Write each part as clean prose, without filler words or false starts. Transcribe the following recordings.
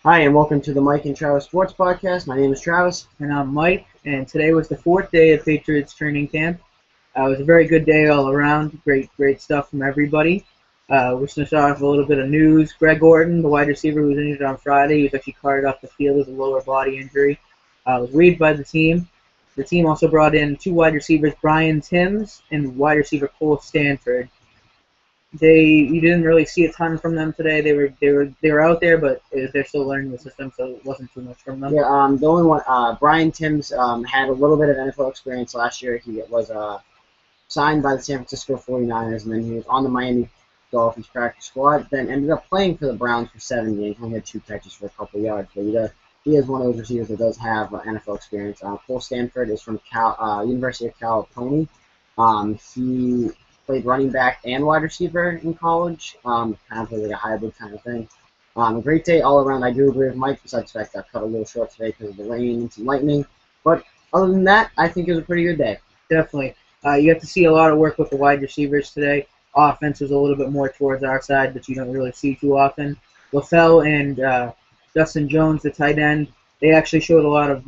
Hi, and welcome to the Mike and Travis Sports Podcast. My name is Travis. And I'm Mike, and today was the fourth day of Patriots training camp. It was a very good day all around. Great stuff from everybody. We're just going to start off with a little bit of news. Greg Orton, the wide receiver who was injured on Friday, he was actually carted off the field with a lower body injury. Was waived by the team. The team also brought in two wide receivers, Brian Timms and wide receiver Cole Stanford. You didn't really see a ton from them today. They were out there, but they're still learning the system, so it wasn't too much from them. Yeah, the only one, Brian Timms, had a little bit of NFL experience last year. He was signed by the San Francisco 49ers, and then he was on the Miami Dolphins practice squad, then ended up playing for the Browns for 7 games. Only had 2 catches for a couple yards, but he is one of those receivers that does have NFL experience. Cole Stanford is from University of California. He played running back and wide receiver in college, kind of like a hybrid kind of thing. A great day all around. I do agree with Mike, besides the fact that I cut a little short today because of the rain and some lightning. But other than that, I think it was a pretty good day. Definitely. You have to see a lot of work with the wide receivers today. Offense was a little bit more towards our side, but you don't really see too often. LaFell and Justin Jones, the tight end, they actually showed a lot of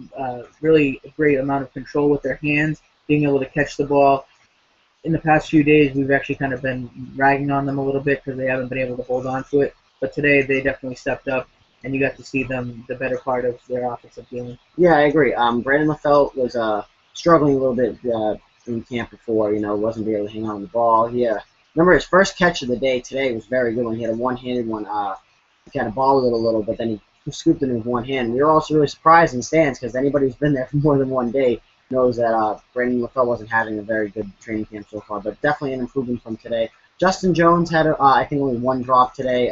really great amount of control with their hands, being able to catch the ball. In the past few days, we've actually kind of been ragging on them a little bit because they haven't been able to hold on to it. But today, they definitely stepped up, and you got to see them the better part of their offensive game. Yeah, I agree. Brandon LaFell was struggling a little bit in camp before. Wasn't able to hang on the ball. Remember his first catch of the day today was very good when he had a one-handed one. He kind of balled it a little, but then he scooped it in with one hand. We were also really surprised in the stands because anybody who's been there for more than one day knows that Brandon LaFell wasn't having a very good training camp so far, but definitely an improvement from today. Justin Jones had, I think, only one drop today.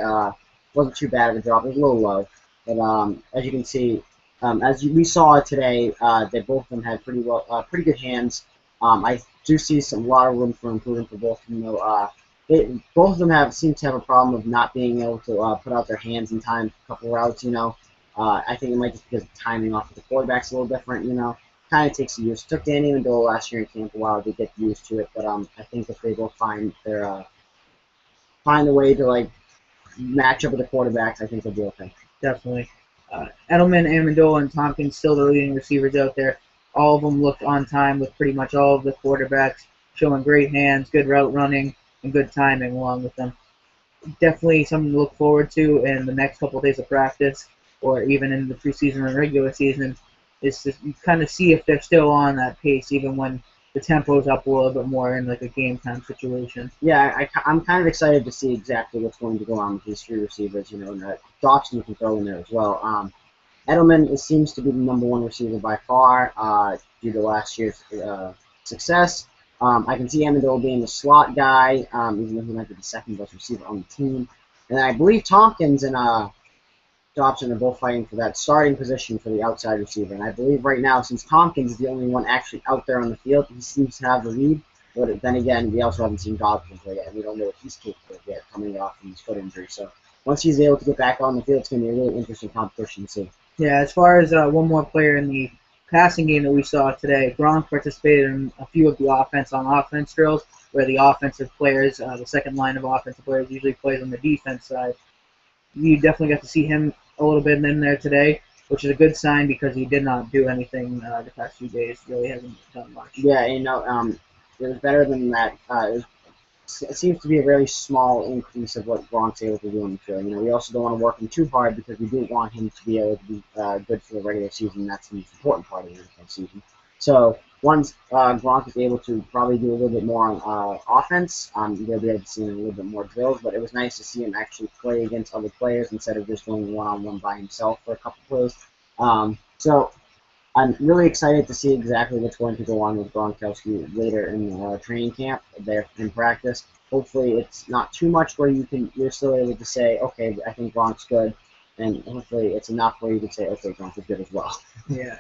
Wasn't too bad of a drop. It was a little low. But as you can see, we saw today, they both of them had pretty good hands. I do see a lot of room for improvement for both of them, though. Both of them seem to have a problem of not being able to put out their hands in time for a couple routes. I think it might just because the timing off of the quarterback's a little different. Kind of takes years. It took Danny Amendola last year in camp a while to get used to it, but I think if they both find a way to match up with the quarterbacks, I think they'll be okay. Definitely. Edelman, Amendola, and Tompkins still the leading receivers out there. All of them looked on time with pretty much all of the quarterbacks, showing great hands, good route running, and good timing along with them. Definitely something to look forward to in the next couple of days of practice, or even in the preseason and regular season, is to kind of see if they're still on that pace, even when the tempo's up a little bit more in like a game time situation. Yeah, I'm kind of excited to see exactly what's going to go on with these three receivers. And Dobson can throw in there as well. Edelman seems to be the number one receiver by far due to last year's success. I can see Amendola being the slot guy, even though he might be the second best receiver on the team. And I believe Tompkins and Dobson are both fighting for that starting position for the outside receiver. And I believe right now, since Tompkins is the only one actually out there on the field, he seems to have the lead. But then again, we also haven't seen Dobson play yet, and we don't know what he's capable of yet coming off from his foot injury. So once he's able to get back on the field, it's going to be a really interesting competition to see. Yeah, as far as one more player in the passing game that we saw today, Gronk participated in a few of the offense drills, where the offensive players, the second line of offensive players, usually plays on the defense side. You definitely got to see him a little bit in there today, which is a good sign because he did not do anything the past few days. Really hasn't done much. Yeah, it was better than that. It seems to be a very small increase of what Gronk's able to do in the field. We also don't want to work him too hard because we do want him to be able to be good for the regular season. That's the most important part of the NFL season. So once Gronk is able to probably do a little bit more on offense, you'll be able to see him a little bit more drills. But it was nice to see him actually play against other players instead of just going one-on-one by himself for a couple plays. So I'm really excited to see exactly what's going to go on with Gronkowski later in the training camp, there in practice. Hopefully it's not too much where you're still able to say, okay, I think Gronk's good, and hopefully it's enough where you can say, okay, Gronk is good as well. Yeah.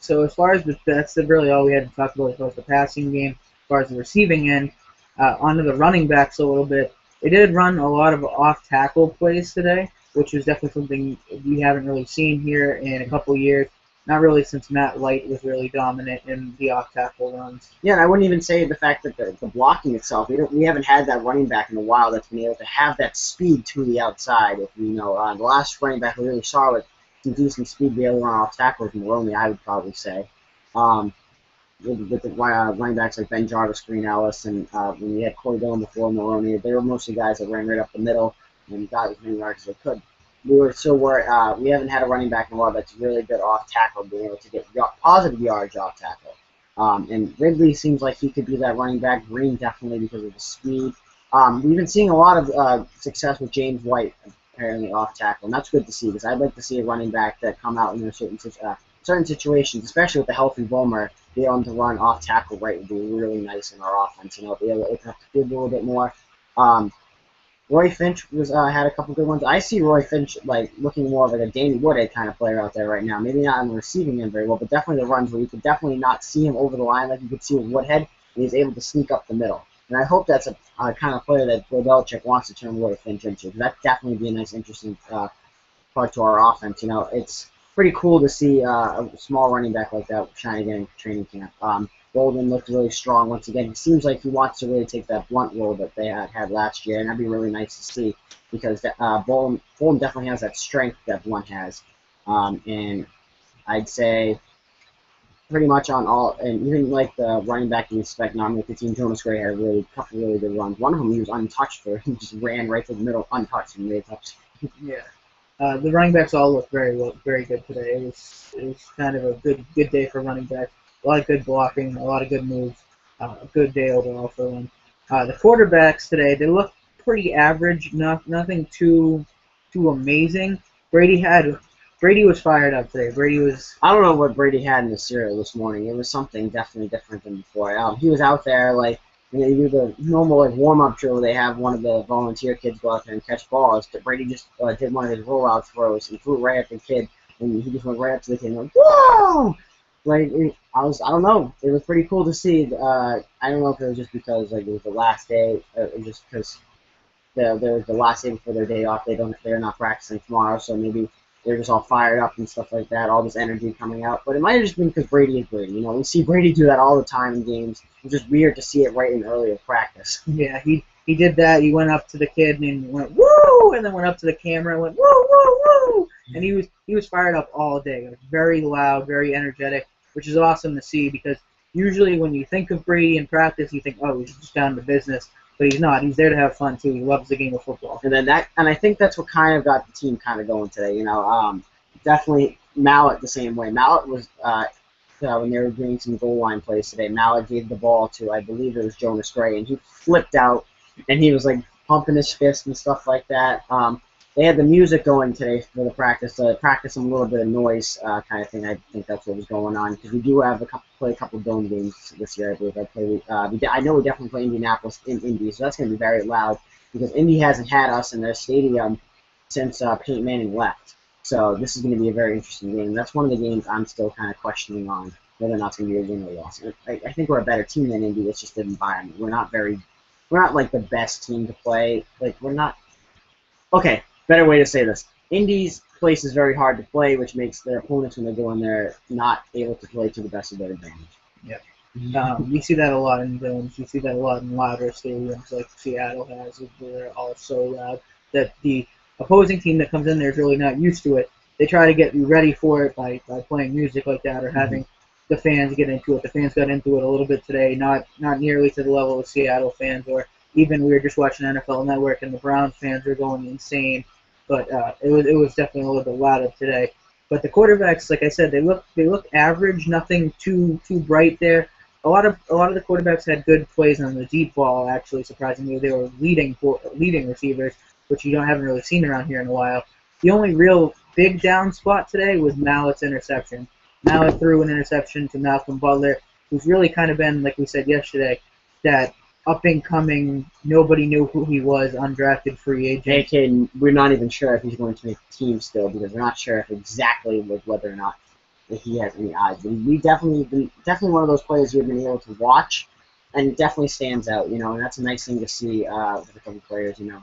So as far as that's really all we had to talk about as far as the passing game. As far as the receiving end, onto the running backs a little bit. They did run a lot of off-tackle plays today, which is definitely something we haven't really seen here in a couple years. not really since Matt Light was really dominant in the off tackle runs. Yeah, and I wouldn't even say the fact that the blocking itself. We haven't had that running back in a while that's been able to have that speed to the outside. If you know, the last running back we really saw with some decent speed be able to run off tackles, Maroney, I would probably say. Um, with the running backs like Ben Jarvis, Green Ellis, and when we had Corey Dillon before Maroney, they were mostly guys that ran right up the middle and got as many yards as they could. We haven't had a running back in a while that's really good off tackle, being able to get positive yards off tackle. And Ridley seems like he could be that running back. Green definitely because of the speed. We've been seeing a lot of success with James White apparently off tackle, and that's good to see because I'd like to see a running back that come out in a certain situations, especially with the healthy Vollmer, be able to run off tackle right would be really nice in our offense. You know, be able to open up the field a little bit more. Roy Finch had a couple good ones. I see Roy Finch like looking more of like a Danny Woodhead kind of player out there right now. Maybe not on the receiving end very well, but definitely the runs where you could definitely not see him over the line like you could see with Woodhead, and he's able to sneak up the middle. And I hope that's a kind of player that Bill Belichick wants to turn Roy Finch into. Because that definitely be a nice, interesting part to our offense. You know, it's pretty cool to see a small running back like that shine again in training camp. Golden looked really strong once again. He seems like he wants to really take that blunt role that they had last year, and that'd be really nice to see because Bolden definitely has that strength that Blunt has. And I'd say pretty much on all, and even like the running back you expect now, with the team, Jonas Gray had a couple really good runs. One of them he was untouched for. He just ran right to the middle, untouched, and made a touch. Yeah. The running backs all looked very good today. It was kind of a good day for running backs. A lot of good blocking, a lot of good moves, a good day overall for them. The quarterbacks today, they look pretty average, nothing too amazing. Brady was fired up today. I don't know what Brady had in the cereal this morning. It was something definitely different than before. He was out there like they do the normal like warm up drill. They have one of the volunteer kids go out there and catch balls. But Brady just did one of his rollout throws and threw it right at the kid, and he just went right up to the kid and went, "Whoa!" Like I don't know. It was pretty cool to see. I don't know if it was just because like it was the last day, or just because they're the last day before their day off. They're not practicing tomorrow, so maybe they're just all fired up and stuff like that. All this energy coming out, but it might have just been because Brady is Brady. You know, we see Brady do that all the time in games. It's just weird to see it right in earlier practice. Yeah, he did that. He went up to the kid and went woo, and then went up to the camera and went woo woo woo, and he was fired up all day. It was very loud, very energetic, which is awesome to see because usually when you think of Brady in practice, you think, oh, he's just down to business. But he's not. He's there to have fun too. He loves the game of football. And I think that's what kind of got the team kind of going today. You know, definitely Mallett the same way. Mallett was when they were doing some goal line plays today. Mallett gave the ball to, I believe it was Jonas Gray, and he flipped out and he was like pumping his fist and stuff like that. They had the music going today for the practice to practice some little bit of noise kind of thing. I think that's what was going on because we do have play a couple dome games this year. I believe I know we definitely play Indianapolis in Indy, so that's going to be very loud because Indy hasn't had us in their stadium since Peyton Manning left. So this is going to be a very interesting game. That's one of the games I'm still kind of questioning on whether or not it's going to be a win or loss. I think we're a better team than Indy. It's just the environment. We're not like the best team to play. Like we're not. Okay, better way to say this. Indy's place is very hard to play, which makes their opponents when they go in there not able to play to the best of their advantage. Yep. We see that a lot in domes. We see that a lot in louder stadiums like Seattle has, where they're all so loud that the opposing team that comes in there is really not used to it. They try to get you ready for it by playing music like that or having the fans get into it. The fans got into it a little bit today, not nearly to the level of Seattle fans, or even we were just watching NFL Network and the Browns fans were going insane. But it was definitely a little bit louder today. But the quarterbacks, like I said, they look average, nothing too bright there. A lot of the quarterbacks had good plays on the deep ball. Actually, surprisingly, they were leading receivers, which you haven't really seen around here in a while. The only real big down spot today was Mallett's interception. Mallett threw an interception to Malcolm Butler, who's really kind of been, like we said yesterday, that up-and-coming, nobody knew who he was, undrafted free agent. AK, we're not even sure if he's going to make the team still because we're not sure if exactly whether or not he has any odds. But we definitely one of those players you've been able to watch, and it definitely stands out, you know, and that's a nice thing to see with a couple players, you know.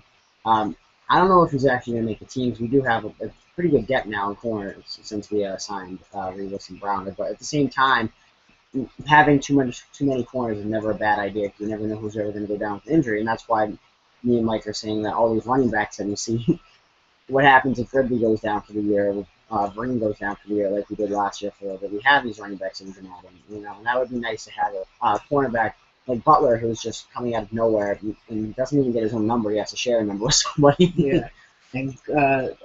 I don't know if he's actually going to make the teams. We do have pretty good depth now in corners since we signed Revis and Browner. But at the same time, having too many corners is never a bad idea. You never know who's ever going to go down with injury, and that's why me and Mike are saying that all these running backs that we see, what happens if Ridley goes down for the year, Green goes down for the year, like we did last year for a little bit. We have these running backs that we can add in, and that would be nice to have a cornerback like Butler who's just coming out of nowhere and doesn't even get his own number. He has to share a number with somebody. Yeah. And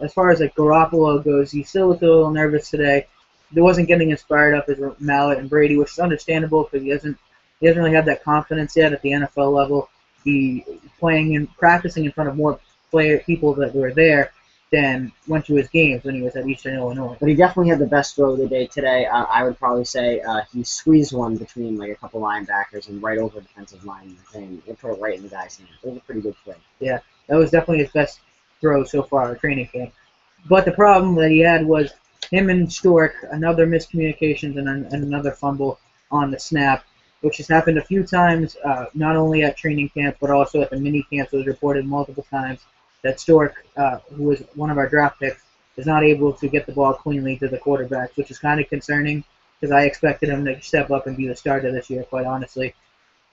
as far as like Garoppolo goes, he still looked a little nervous today. He wasn't getting inspired up as Mallett and Brady, which is understandable because he doesn't really have that confidence yet at the NFL level. He playing and practicing in front of more people that were there than went to his games when he was at Eastern Illinois. But he definitely had the best throw of the day today. I would probably say he squeezed one between like a couple linebackers and right over the defensive line, and it put it right in the guy's hand. It was a pretty good play. Yeah, that was definitely his best throw so far at training camp. But the problem that he had was him and Stork, another miscommunications and another fumble on the snap, which has happened a few times, not only at training camp but also at the mini camps. It was reported multiple times that Stork, who was one of our draft picks, is not able to get the ball cleanly to the quarterbacks, which is kind of concerning because I expected him to step up and be the starter this year, quite honestly.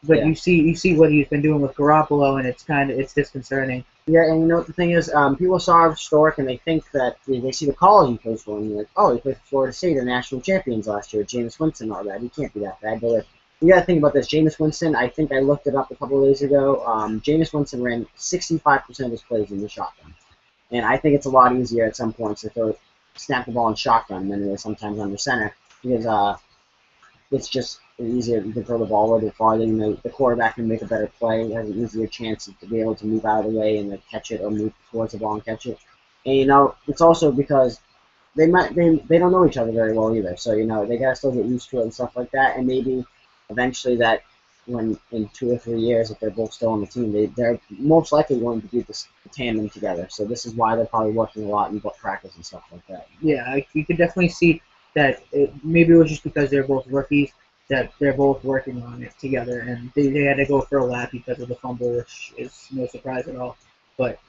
But Yeah. you see what he's been doing with Garoppolo, and it's disconcerting. Yeah, and you know what the thing is, people saw Stork and they think that they see the college he plays for, and they're like, oh, he played for Florida State, the national champions last year, Jameis Winston and all that. He can't be that bad. But you got to think about this. Jameis Winston, I think I looked it up a couple of days ago. Jameis Winston ran 65% of his plays in the shotgun. And I think it's a lot easier at some points to snap the ball in shotgun than it is sometimes under center because it's just easier to throw the ball a little bit farther. You know, the quarterback can make a better play, has an easier chance to be able to move out of the way and like, catch it or move towards the ball and catch it. And you know, it's also because they don't know each other very well either. So you know, they gotta still get used to it and stuff like that. And maybe eventually that when in 2 or 3 years, if they're both still on the team, they're most likely going to do the tandem together. So this is why they're probably working a lot in practice and stuff like that. Yeah, you could definitely see that maybe it was just because they're both rookies that they're both working on it together, and they had to go for a lap because of the fumble, which is no surprise at all. But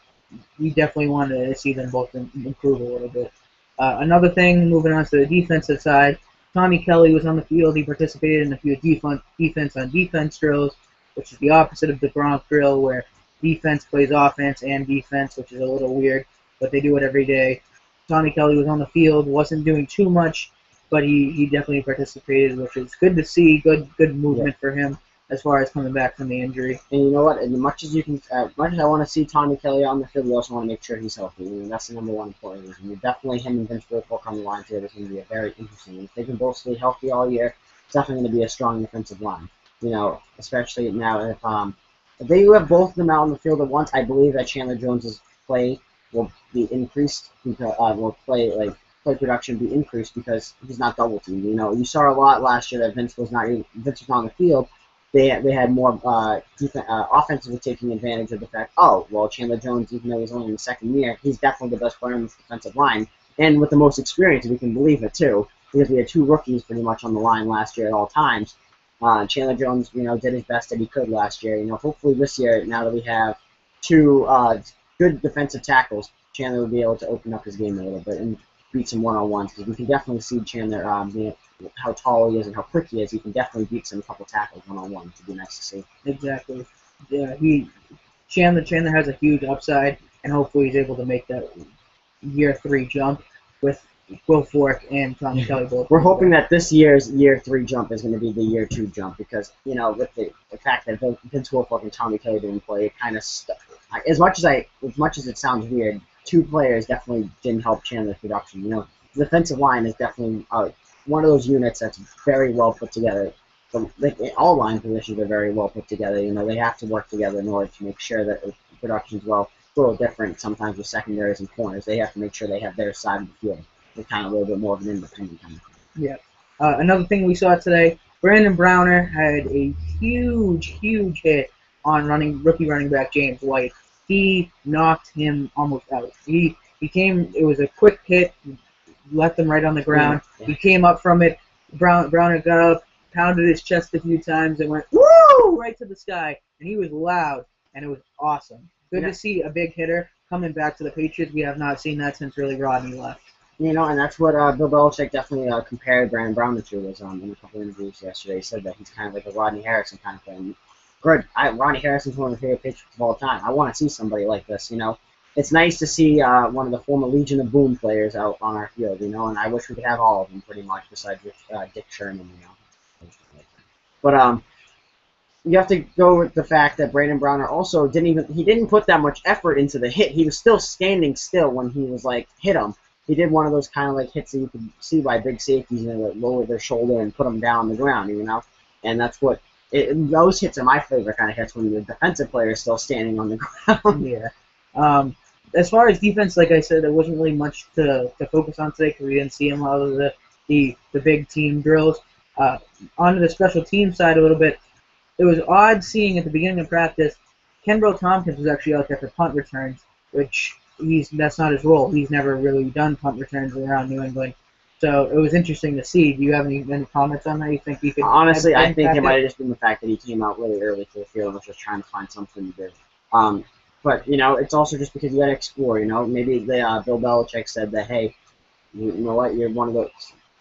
we definitely wanted to see them both improve a little bit. Another thing, moving on to the defensive side, Tommy Kelly was on the field. He participated in a few defense on defense drills, which is the opposite of the Gronk drill, where defense plays offense and defense, which is a little weird, but they do it every day. Tommy Kelly was on the field, wasn't doing too much, but he definitely participated, which is good to see. Good movement for him as far as coming back from the injury. And you know what? As much as I want to see Tommy Kelly on the field, we also want to make sure he's healthy. I mean, that's the number one important reason. Definitely him and Vince Wilfork on the line together is going to be a very interesting. And if they can both stay healthy all year, it's definitely going to be a strong defensive line. You know, especially now if they have both of them out on the field at once, I believe that Chandler Jones's play will be increased because play production be increased because he's not double teamed. You know, you saw a lot last year that Vince was not on the field. They had more offensively taking advantage of the fact, oh, well, Chandler Jones, even though he's only in the second year, he's definitely the best player on this defensive line, and with the most experience, if we can believe it, too, because we had 2 rookies pretty much on the line last year at all times. Chandler Jones, you know, did his best that he could last year. You know, hopefully this year, now that we have 2 good defensive tackles, Chandler will be able to open up his game a little bit and beat some one-on-ones, because we can definitely see Chandler how tall he is and how quick he is. He can definitely beat some couple tackles one-on-one. It'd be nice to see. Exactly. Yeah, Chandler has a huge upside, and hopefully he's able to make that year 3 jump with Wilfork and Tommy Kelly both. We're hoping that this year's year 3 jump is going to be the year 2 jump because, you know, with the fact that Vince Wilfork and Tommy Kelly didn't play, it kind of stuck. As much as it sounds weird, 2 players definitely didn't help Chandler's production. You know, the defensive line is definitely one of those units that's very well put together. So, all line positions are very well put together. You know, they have to work together in order to make sure that the production's well. It's a little different sometimes with secondaries and corners. They have to make sure they have their side of the field. They're kind of a little bit more of an independent kind of thing. Yeah. Another thing we saw today, Brandon Browner had a huge hit on rookie running back James White. He knocked him almost out. It was a quick hit, left him right on the ground. Yeah. He came up from it. Browner got up, pounded his chest a few times, and went, woo, right to the sky. And he was loud, and it was awesome. Good to see a big hitter coming back to the Patriots. We have not seen that since really Rodney left. You know, and that's what Bill Belichick definitely compared Brandon Brown to was in a couple of interviews yesterday. He said that he's kind of like a Rodney Harrison kind of thing. Good. Rodney Harrison's one of my favorite pitchers of all time. I want to see somebody like this, you know. It's nice to see one of the former Legion of Boom players out on our field, you know, and I wish we could have all of them pretty much besides Dick Sherman, you know. But you have to go with the fact that Brandon Browner also didn't put that much effort into the hit. He was still standing still when he was like hit him. He did one of those kind of like hits that you could see by big safeties, you know, that lower their shoulder and put them down on the ground, you know. And that's what those hits are my favorite kind of hits when the defensive player is still standing on the ground. Yeah. As far as defense, like I said, there wasn't really much to focus on today because we didn't see a lot of the big team drills. Onto the special team side a little bit, it was odd seeing at the beginning of practice, Kenbro Tompkins was actually out there for punt returns, which that's not his role. He's never really done punt returns around New England. So it was interesting to see. Do you have any comments on that? You think he could? Honestly, I think it might have just been the fact that he came out really early to the field and was just trying to find something to do. But you know, it's also just because you got to explore. You know, maybe Bill Belichick said that, hey, you know what, you're one of those.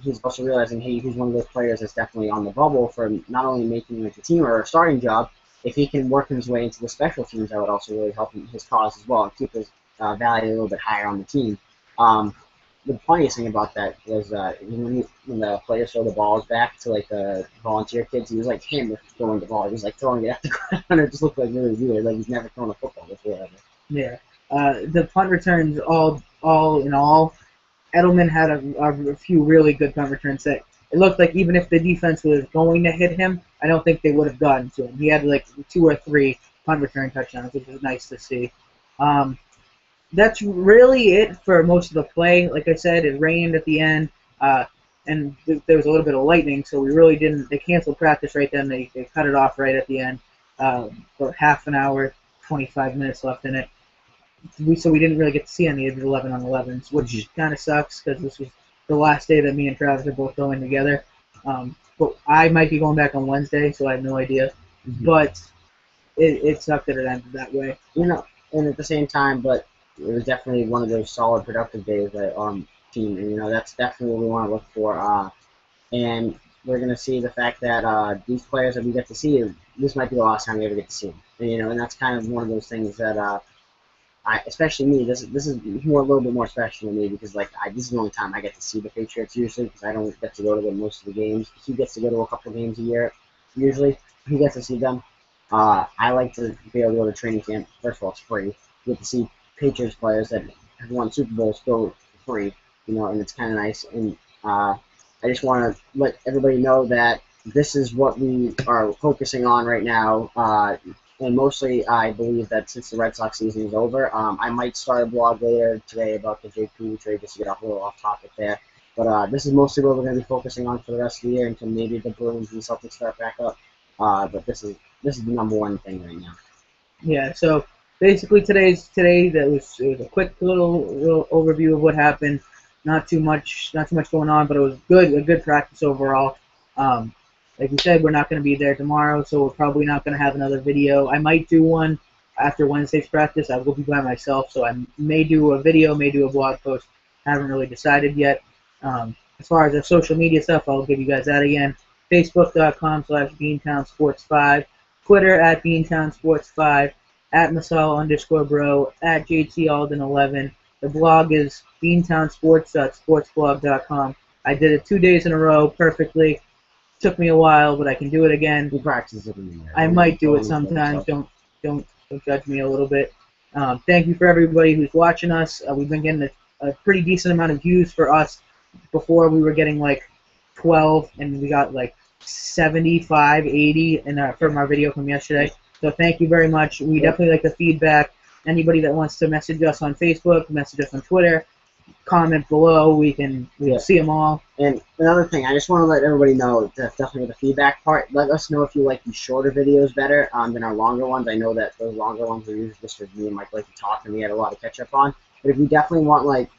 He's also realizing, hey, he's one of those players that's definitely on the bubble for not only making like a team or a starting job. If he can work his way into the special teams, that would also really help his cause as well and keep his value a little bit higher on the team. The funniest thing about that was when the players throw the balls back to like the volunteer kids, he was like him throwing the ball. He was like throwing it at the ground. It just looked like really weird, like he's never thrown a football before ever. Yeah. The punt returns, all in all, Edelman had a few really good punt returns that it looked like even if the defense was going to hit him, I don't think they would have gotten to him. He had like 2 or 3 punt return touchdowns, which was nice to see. That's really it for most of the play. Like I said, it rained at the end, and there was a little bit of lightning, so we really didn't. They canceled practice right then. They cut it off right at the end. For half an hour, 25 minutes left in it. So we didn't really get to see any of the 11-on-11s, which kind of sucks because this was the last day that me and Travis are both going together. But I might be going back on Wednesday, so I have no idea. Mm-hmm. But it sucked that it ended that way. You know, and at the same time, but it was definitely one of those solid, productive days that team, and you know that's definitely what we want to look for. And we're going to see the fact that these players that we get to see, this might be the last time we ever get to see them. And, you know, and that's kind of one of those things that especially me, this is a little bit more special to me because like this is the only time I get to see the Patriots usually because I don't get to go to most of the games. He gets to go to a couple games a year usually. He gets to see them. I like to be able to go to training camp. First of all, it's free. You get to see Patriots players that have won Super Bowls go free, you know, and it's kind of nice. And I just want to let everybody know that this is what we are focusing on right now. And mostly, I believe that since the Red Sox season is over, I might start a blog later today about the JP trade just to get off a little off topic there. But this is mostly what we're going to be focusing on for the rest of the year until maybe the Bruins and Celtics start back up. But this is the number one thing right now. Yeah. So basically, today it was a quick little overview of what happened. Not too much going on, but it was a good practice overall. Like we said, we're not going to be there tomorrow, so we're probably not going to have another video. I might do one after Wednesday's practice. I will be by myself, so I may do a video, may do a blog post. Haven't really decided yet. As far as the social media stuff, I'll give you guys that again. Facebook.com/BeantownSports5, Twitter @BeantownSports5, @Masal_bro, @JTAlden11. The blog is beantownsports.sportsblog.com. I did it 2 days in a row perfectly. Took me a while, but I can do it again. You practice it in there. I might do it sometimes. Don't judge me a little bit. Thank you for everybody who's watching us. We've been getting a pretty decent amount of views for us. Before we were getting like 12, and we got like 75, 80 from our video from yesterday. So thank you very much. We definitely like the feedback. Anybody that wants to message us on Facebook, message us on Twitter, comment below. We'll see them all. And another thing, I just want to let everybody know, definitely the feedback part, let us know if you like these shorter videos better than our longer ones. I know that those longer ones are usually just for me and Mike like to talk, and we had a lot to catch up on. But if you definitely want like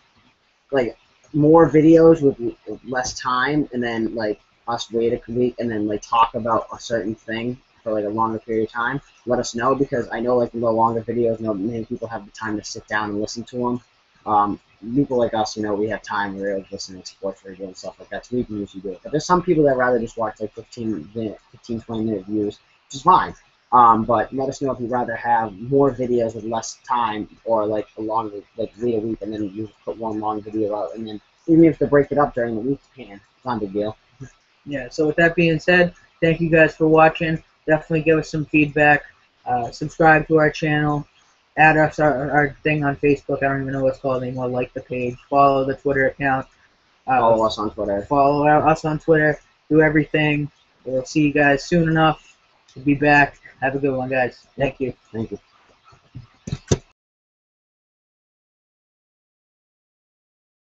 more videos with less time, and then like us wait a week and then like talk about a certain thing, for like a longer period of time, let us know, because I know like the longer videos, many people have the time to sit down and listen to them. People like us, we have time. We're listening to sports radio and stuff like that, so we can usually do it. But there's some people that rather just watch like 20-minute views, which is fine. But let us know if you'd rather have more videos with less time, or like a longer, like read a week and then you put one long video out, and then even if to break it up during the week, you can. It's not a big deal. Yeah, so with that being said, thank you guys for watching. Definitely give us some feedback. Subscribe to our channel. Add us our thing on Facebook. I don't even know what it's called anymore. Like the page. Follow the Twitter account. Follow us on Twitter. Follow us on Twitter. Do everything. We'll see you guys soon enough. We'll be back. Have a good one, guys. Thank you. Thank you.